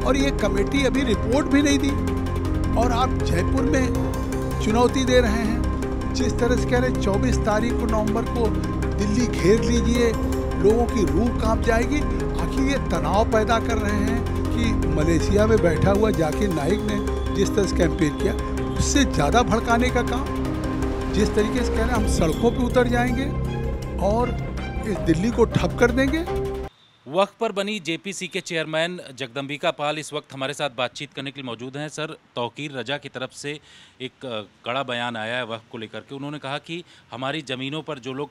और ये कमेटी अभी रिपोर्ट भी नहीं दी, और आप जयपुर में चुनौती दे रहे हैं। जिस तरह से कह रहे 24 तारीख को नवंबर को दिल्ली घेर लीजिए, लोगों की रूह कांप जाएगी। आखिर ये तनाव पैदा कर रहे हैं कि मलेशिया में बैठा हुआ जाकिर नाइक ने जिस तरह से कैंपेन किया, उससे ज़्यादा भड़काने का काम। जिस तरीके से कह रहे हैं हम सड़कों पे उतर जाएंगे और इस दिल्ली को ठप कर देंगे। वक्फ पर बनी जेपीसी के चेयरमैन जगदम्बिका पाल इस वक्त हमारे साथ बातचीत करने के लिए मौजूद हैं। सर, तौकीर रजा की तरफ से एक कड़ा बयान आया है वक्फ को लेकर के। उन्होंने कहा कि हमारी ज़मीनों पर जो लोग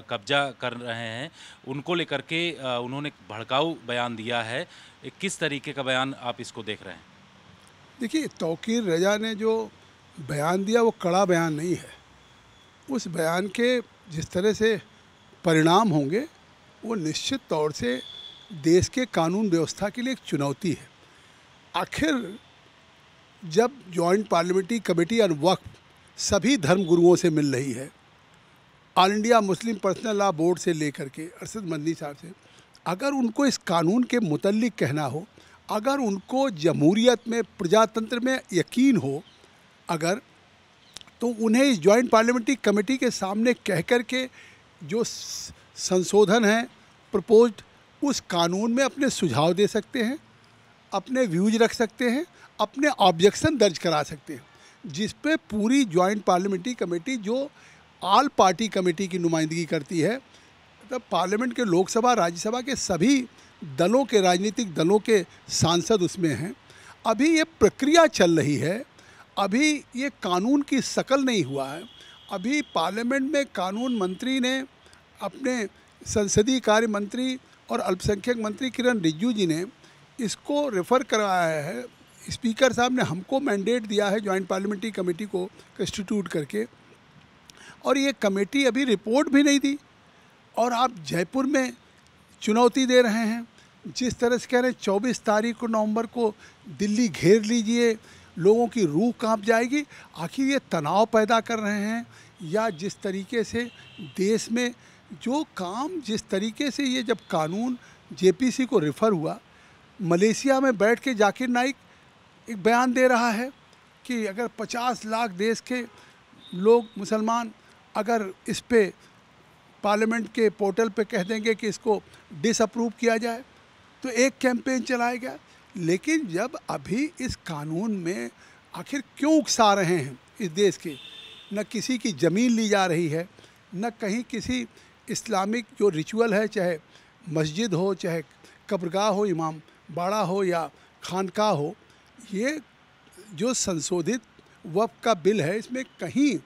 कब्जा कर रहे हैं उनको लेकर के उन्होंने भड़काऊ बयान दिया है। किस तरीके का बयान आप इसको देख रहे हैं? देखिए, तौकीर रजा ने जो बयान दिया वो कड़ा बयान नहीं है। उस बयान के जिस तरह से परिणाम होंगे वो निश्चित तौर से देश के कानून व्यवस्था के लिए एक चुनौती है। आखिर जब जॉइंट पार्लियामेंट्री कमेटी ऑन वक्फ सभी धर्म गुरुओं से मिल रही है, all India Muslim personal law board से लेकर के अरशद मंदी साहब से, अगर उनको इस कानून के मुतल्लिक कहना हो, अगर उनको जमहूरियत में, प्रजातंत्र में यकीन हो, अगर तो उन्हें इस जॉइंट पार्लियामेंट्री कमेटी के सामने कह कर के जो संशोधन है प्रपोज्ड, उस कानून में अपने सुझाव दे सकते हैं, अपने व्यूज रख सकते हैं, अपने ऑब्जेक्शन दर्ज करा सकते हैं, जिस पे पूरी जॉइंट पार्लियामेंट्री कमेटी जो ऑल पार्टी कमेटी की नुमाइंदगी करती है, मतलब पार्लियामेंट के लोकसभा राज्यसभा के सभी दलों के, राजनीतिक दलों के सांसद उसमें हैं। अभी ये प्रक्रिया चल रही है, अभी ये कानून की शकल नहीं हुआ है। अभी पार्लियामेंट में कानून मंत्री ने, अपने संसदीय कार्य मंत्री और अल्पसंख्यक मंत्री किरण रिजिजू जी ने इसको रेफ़र करवाया है। स्पीकर साहब ने हमको मैंडेट दिया है जॉइंट पार्लियामेंट्री कमेटी को कंस्टिट्यूट करके, और ये कमेटी अभी रिपोर्ट भी नहीं दी, और आप जयपुर में चुनौती दे रहे हैं। जिस तरह से कह रहे 24 तारीख को नवंबर को दिल्ली घेर लीजिए, लोगों की रूह कांप जाएगी। आखिर ये तनाव पैदा कर रहे हैं, या जिस तरीके से देश में जो काम, जिस तरीके से ये जब कानून जेपीसी को रेफ़र हुआ, मलेशिया में बैठ के जाकिर नाइक एक बयान दे रहा है कि अगर 50 लाख देश के लोग मुसलमान अगर इस पे पार्लियामेंट के पोर्टल पे कह देंगे कि इसको डिसअप्रूव किया जाए, तो एक कैंपेन चलाया गया। लेकिन जब अभी इस कानून में आखिर क्यों उकसा रहे हैं इस देश के, न किसी की ज़मीन ली जा रही है, न कहीं किसी इस्लामिक जो रिचुअल है, चाहे मस्जिद हो, चाहे कब्रगाह हो, इमाम बाड़ा हो या खानका हो, ये जो संशोधित वक्फ का बिल है, इसमें कहीं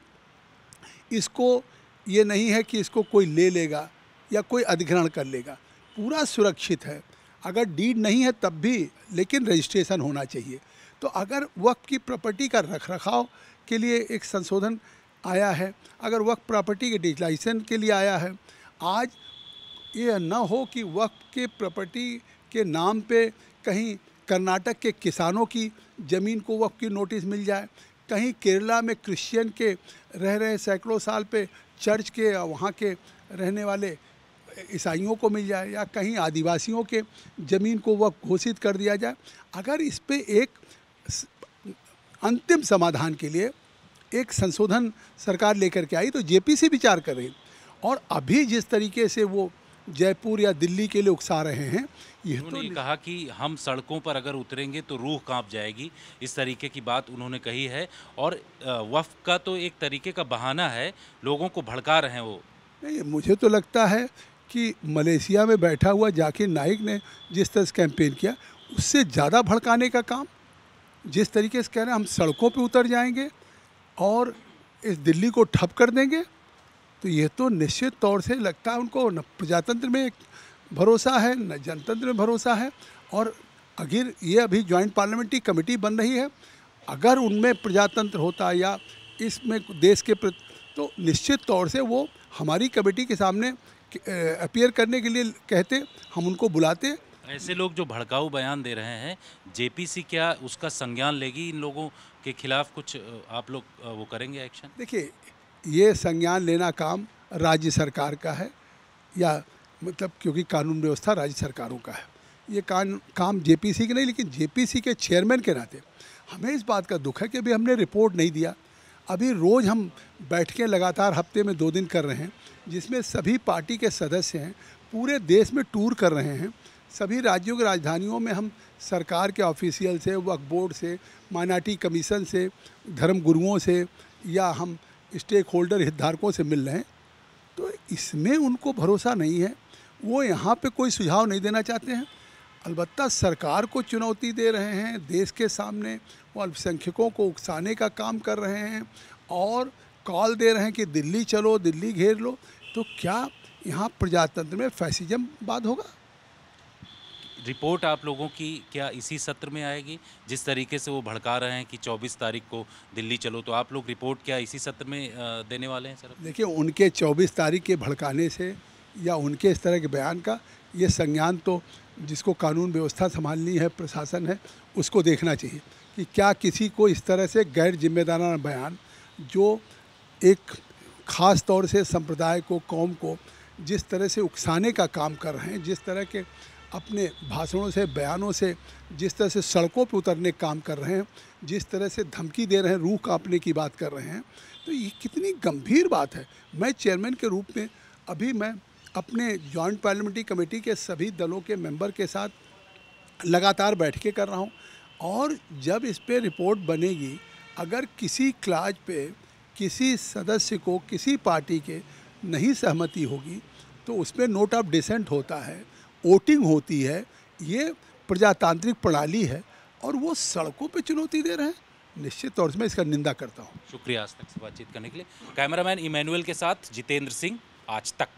इसको ये नहीं है कि इसको कोई ले लेगा या कोई अधिग्रहण कर लेगा। पूरा सुरक्षित है। अगर डीड नहीं है तब भी, लेकिन रजिस्ट्रेशन होना चाहिए। तो अगर वक्फ की प्रॉपर्टी का रखरखाव के लिए एक संशोधन आया है, अगर वक्फ प्रॉपर्टी के डिजिटलाइजेशन के लिए आया है, आज ये न हो कि वक्फ के प्रॉपर्टी के नाम पे कहीं कर्नाटक के किसानों की ज़मीन को वक्फ की नोटिस मिल जाए, कहीं केरला में क्रिश्चियन के रह रहे सैकड़ों साल पे चर्च के वहाँ के रहने वाले ईसाइयों को मिल जाए, या कहीं आदिवासियों के ज़मीन को वक्फ घोषित कर दिया जाए। अगर इस पे एक अंतिम समाधान के लिए एक संशोधन सरकार लेकर के आई, तो जेपीसी विचार कर रही। और अभी जिस तरीके से वो जयपुर या दिल्ली के लिए उकसा रहे हैं, ये उन्होंने कहा कि हम सड़कों पर अगर उतरेंगे तो रूह कांप जाएगी, इस तरीके की बात उन्होंने कही है। और वक्फ का तो एक तरीके का बहाना है, लोगों को भड़का रहे हैं वो। नहीं, मुझे तो लगता है कि मलेशिया में बैठा हुआ जाकिर नाइक ने जिस तरह से कैंपेन किया, उससे ज़्यादा भड़काने का काम। जिस तरीके से कह रहे हैं हम सड़कों पे उतर जाएंगे और इस दिल्ली को ठप कर देंगे, तो ये तो निश्चित तौर से लगता है उनको न प्रजातंत्र में भरोसा है, न जनतंत्र में भरोसा है। और अगर ये अभी जॉइंट पार्लियामेंट्री कमेटी बन रही है, अगर उनमें प्रजातंत्र होता या इसमें देश के तो निश्चित तौर से वो हमारी कमेटी के सामने अपीयर करने के लिए कहते, हम उनको बुलाते। ऐसे लोग जो भड़काऊ बयान दे रहे हैं, जेपीसी क्या उसका संज्ञान लेगी? इन लोगों के खिलाफ कुछ आप लोग वो करेंगे एक्शन? देखिए, ये संज्ञान लेना काम राज्य सरकार का है, या मतलब क्योंकि कानून व्यवस्था राज्य सरकारों का है। ये काम जेपीसी के नहीं, लेकिन जेपीसी के चेयरमैन के नाते हमें इस बात का दुख है कि अभी हमने रिपोर्ट नहीं दिया। अभी रोज़ हम बैठकें लगातार हफ्ते में 2 दिन कर रहे हैं, जिसमें सभी पार्टी के सदस्य हैं, पूरे देश में टूर कर रहे हैं। सभी राज्यों की राजधानियों में हम सरकार के ऑफिशियल से, वक्फ बोर्ड से, माइनॉरिटी कमीशन से, धर्म गुरुओं से या हम स्टेक होल्डर हितधारकों से मिल रहे हैं। तो इसमें उनको भरोसा नहीं है, वो यहाँ पे कोई सुझाव नहीं देना चाहते हैं। अलबत्ता सरकार को चुनौती दे रहे हैं, देश के सामने वो अल्पसंख्यकों को उकसाने का काम कर रहे हैं और कॉल दे रहे हैं कि दिल्ली चलो, दिल्ली घेर लो। तो क्या यहाँ प्रजातंत्र में फैसिज्मवाद होगा? रिपोर्ट आप लोगों की क्या इसी सत्र में आएगी? जिस तरीके से वो भड़का रहे हैं कि 24 तारीख को दिल्ली चलो, तो आप लोग रिपोर्ट क्या इसी सत्र में देने वाले हैं सर? देखिए, उनके 24 तारीख के भड़काने से या उनके इस तरह के बयान का ये संज्ञान तो जिसको कानून व्यवस्था संभालनी है, प्रशासन है, उसको देखना चाहिए कि क्या किसी को इस तरह से गैर जिम्मेदाराना बयान, जो एक ख़ास तौर से संप्रदाय को, कौम को जिस तरह से उकसाने का काम कर रहे हैं, जिस तरह के अपने भाषणों से, बयानों से, जिस तरह से सड़कों पर उतरने का काम कर रहे हैं, जिस तरह से धमकी दे रहे हैं, रूह कांपने की बात कर रहे हैं, तो ये कितनी गंभीर बात है। मैं चेयरमैन के रूप में अभी मैं अपने जॉइंट पार्लियामेंट्री कमेटी के सभी दलों के मेंबर के साथ लगातार बैठकें कर रहा हूँ और जब इस पे रिपोर्ट बनेगी, अगर किसी क्लाज पे किसी सदस्य को, किसी पार्टी के नहीं सहमति होगी, तो उस पर नोट ऑफ डिसेंट होता है, वोटिंग होती है। ये प्रजातांत्रिक प्रणाली है और वो सड़कों पे चुनौती दे रहे हैं। निश्चित तौर से मैं इसका निंदा करता हूँ। शुक्रिया आज तक से बातचीत करने के लिए। कैमरामैन इमैनुअल के साथ जितेंद्र सिंह, आज तक।